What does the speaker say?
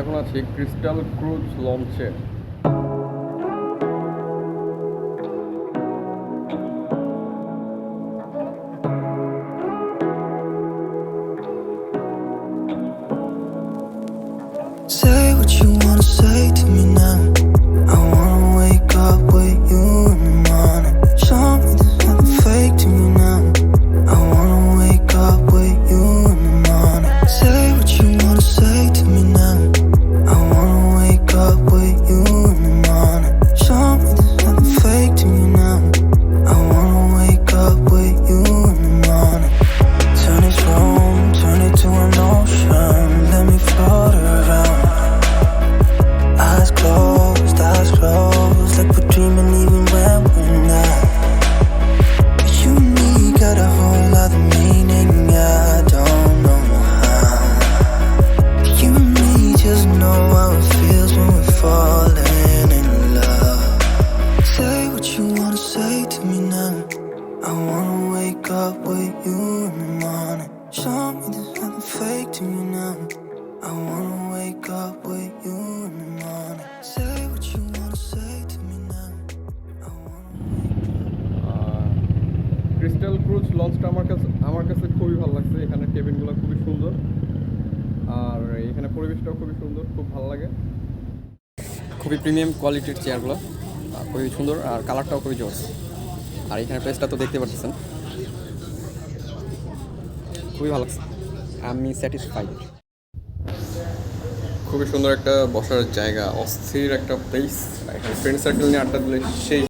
এখন আছি crystal cruise লঞ্চে। Say what you wanna say to me now. I wanna wake up with you in the morning. Show me there's nothing fake to me now. I wanna wake up with you in the morning. Say what you wanna say to me now. I wanna wake up with you in the morning. Show me there's nothing fake to me now. I wanna wake up with you in the morning. Turn this room, turn it to an ocean. Let me float around. Eyes closed, like we're dreaming even when we're not. You and me got a whole other meaning, I don't know how. You and me just know how it feels when we're falling in love. Say what you wanna say to me now. I wanna wake up with you in the morning. Show me there's nothing fake to me now. I wanna wake up with you in the morning. Say what you wanna say to me now. I wanna crystal cruise লঞ্চটা আমার কাছে খুবই ভালো লাগছে। এখানে কেবিনগুলো খুবই সুন্দর, আর এখানে পরিবেশটাও খুবই সুন্দর, খুব ভালো লাগে। খুবই প্রিমিয়াম কোয়ালিটির চেয়ারগুলো, খুবই সুন্দর, আর কালারটাও খুবই জোস। আর এখানে প্লেসটা তো দেখতে পাচ্ছেন, খুবই ভালো লাগছে, আমি স্যাটিসফাইড। খুবই সুন্দর একটা বসার জায়গা, অস্থির একটা প্লেস। এখানে ফ্রেন্ড সার্কেল নিয়ে আড্ডা দিলে সেই